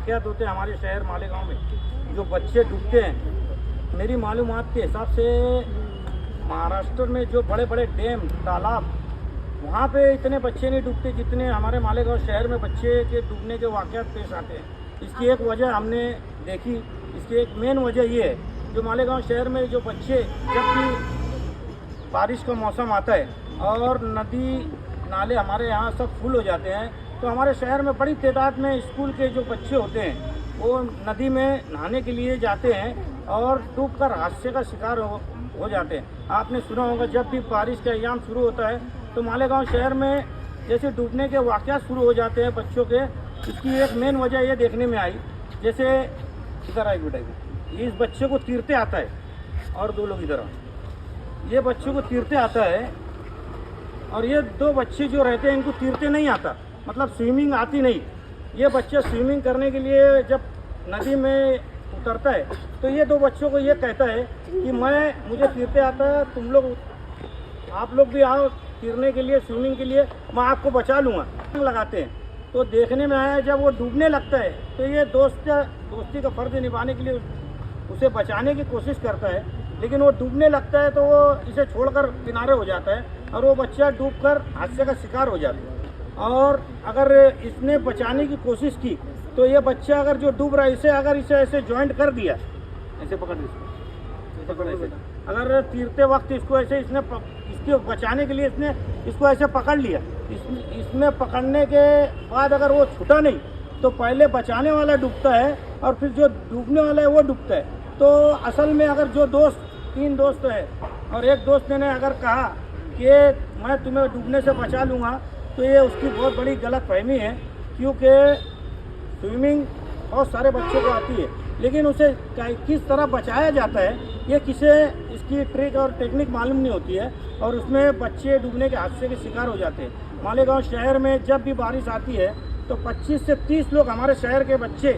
वाक़यात होते हैं हमारे शहर मालेगांव में, जो बच्चे डूबते हैं, मेरी मालूमात के हिसाब से महाराष्ट्र में जो बड़े बड़े डैम तालाब, वहाँ पे इतने बच्चे नहीं डूबते जितने हमारे मालेगांव शहर में बच्चे के डूबने के वाक़यात पेश आते हैं। इसकी एक वजह हमने देखी, इसकी एक मेन वजह ये है, जो मालेगांव शहर में जो बच्चे, जब भी बारिश का मौसम आता है और नदी नाले हमारे यहाँ सब फुल हो जाते हैं, तो हमारे शहर में बड़ी तादाद में स्कूल के जो बच्चे होते हैं वो नदी में नहाने के लिए जाते हैं और डूबकर हादसे का शिकार हो जाते हैं। आपने सुना होगा, जब भी बारिश का अय्याम शुरू होता है तो मालेगांव शहर में जैसे डूबने के वाक़यात शुरू हो जाते हैं बच्चों के। इसकी एक मेन वजह ये देखने में आई, जैसे इधर आई बेटा, इस बच्चे को तीरते आता है और दो लोग इधर आओ, ये बच्चे को तीरते आता है और ये दो बच्चे जो रहते हैं इनको तीरते नहीं आता, मतलब स्विमिंग आती नहीं। ये बच्चे स्विमिंग करने के लिए जब नदी में उतरता है तो ये दो बच्चों को ये कहता है कि मुझे तीरते आता है, तुम लोग आप लोग भी आओ तीरने के लिए, स्विमिंग के लिए, मैं आपको बचा लूँगा। लगाते हैं तो देखने में आया, जब वो डूबने लगता है तो ये दोस्ती का फ़र्ज निभाने के लिए उसे बचाने की कोशिश करता है, लेकिन वो डूबने लगता है तो वो इसे छोड़कर किनारे हो जाता है और वो बच्चा डूबकर हादसे का शिकार हो जाता है। और अगर इसने बचाने की कोशिश की तो ये बच्चा अगर जो डूब रहा है इसे ऐसे जॉइंट कर दिया, ऐसे पकड़ ऐसे, अगर तीरते वक्त इसको ऐसे इसको बचाने के लिए इसने इसको ऐसे पकड़ लिया, इसमें पकड़ने के बाद अगर वो छूटा नहीं तो पहले बचाने वाला डूबता है और फिर जो डूबने वाला है वो डूबता है। तो असल में अगर जो तीन दोस्त है और एक दोस्त ने अगर कहा कि मैं तुम्हें डूबने से बचा लूँगा, तो ये उसकी बहुत बड़ी गलतफहमी है, क्योंकि स्विमिंग बहुत सारे बच्चों को आती है, लेकिन उसे किस तरह बचाया जाता है ये इसकी ट्रिक और टेक्निक मालूम नहीं होती है और उसमें बच्चे डूबने के हादसे के शिकार हो जाते हैं। मालेगांव शहर में जब भी बारिश आती है तो 25 से 30 लोग हमारे शहर के बच्चे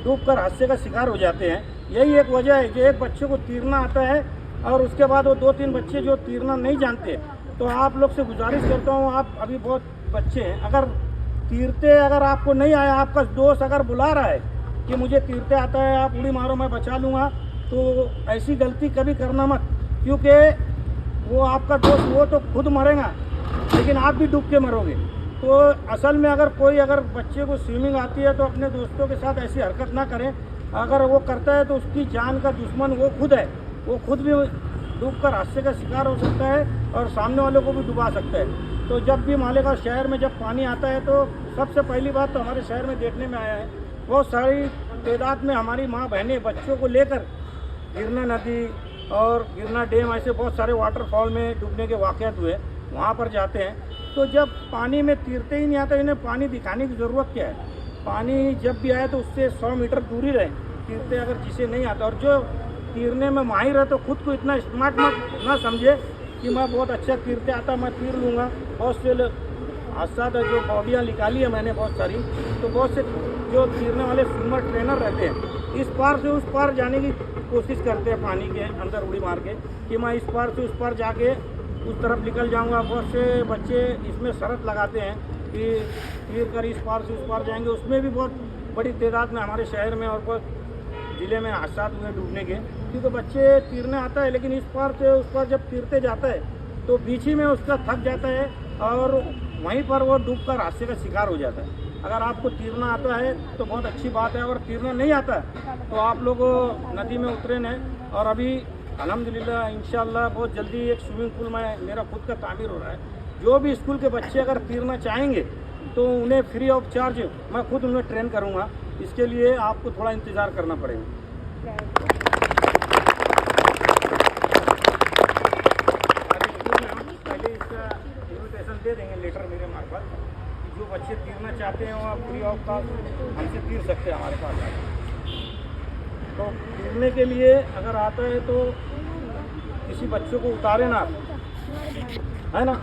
डूबकर हादसे का शिकार हो जाते हैं। यही एक वजह है कि एक बच्चे को तीरना आता है और उसके बाद वो 2-3 बच्चे जो तीरना नहीं जानते। तो आप लोग से गुजारिश करता हूँ, आप अभी बहुत बच्चे हैं, अगर आपको नहीं आया, आपका दोस्त अगर बुला रहा है कि मुझे तीरते आता है, आप उड़ी मारो मैं बचा लूँगा, तो ऐसी गलती कभी करना मत, क्योंकि वो आपका दोस्त वो तो खुद मरेगा लेकिन आप भी डूब के मरोगे। तो असल में अगर बच्चे को स्विमिंग आती है तो अपने दोस्तों के साथ ऐसी हरकत ना करें। अगर वो करता है तो उसकी जान का दुश्मन वो खुद है, वो खुद भी डूबकर हादसे का शिकार हो सकता है और सामने वालों को भी डुबा सकता है। तो जब भी मालेगांव शहर में जब पानी आता है तो सबसे पहली बात तो हमारे शहर में देखने में आया है, बहुत सारी तादाद में हमारी माँ बहनें बच्चों को लेकर गिरना नदी और गिरना डैम, ऐसे बहुत सारे वाटरफॉल में डूबने के वाक़यात हुए, वहाँ पर जाते हैं। तो जब पानी में तीरते ही नहीं आता, इन्हें पानी दिखाने की ज़रूरत क्या है? पानी जब भी आए तो उससे 100 मीटर दूरी रहे तीरते, अगर जिसे नहीं आता। और जो तीरने में माहिर है तो खुद को इतना स्मार्ट ना समझे कि मैं बहुत अच्छा तीरते आता, मैं तीर लूँगा। बहुत से हादसा जो बॉडियाँ निकाली है मैंने बहुत सारी, तो बहुत से जो तीरने वाले स्विमर ट्रेनर रहते हैं इस पार से उस पार जाने की कोशिश करते हैं पानी के अंदर उड़ी मार के कि मैं इस पार से उस पार जाके उस तरफ निकल जाऊंगा। बहुत से बच्चे इसमें शर्त लगाते हैं कि तीर कर इस पार से उस पार जाएंगे। उसमें भी बहुत बड़ी तादाद में हमारे शहर में और बहुत ज़िले में हादसा हुए डूबने के, क्योंकि बच्चे तीरने आता है लेकिन इस पार से उस पार जब तीरते जाता है तो बीच ही में उसका थक जाता है और वहीं पर वो डूबकर हादसे का शिकार हो जाता है। अगर आपको तीरना आता है तो बहुत अच्छी बात है, अगर तीरना नहीं आता तो आप लोग नदी में उतरे नहीं। और अभी अल्हम्दुलिल्लाह इंशाअल्लाह बहुत जल्दी एक स्विमिंग पूल में मेरा खुद का तामीर हो रहा है। जो भी स्कूल के बच्चे अगर तीरना चाहेंगे तो उन्हें फ्री ऑफ चार्ज मैं खुद उन्हें ट्रेन करूँगा। इसके लिए आपको थोड़ा इंतज़ार करना पड़ेगा। पहले इसका इन्विटेशन दे देंगे लेटर मेरे मार्फत, जो बच्चे तीरना चाहते हैं वो फ्री ऑफ कॉस्ट हमसे तीर सकते हैं हमारे पास। तो तीरने के लिए अगर आता है तो किसी बच्चों को उतारे ना, है ना।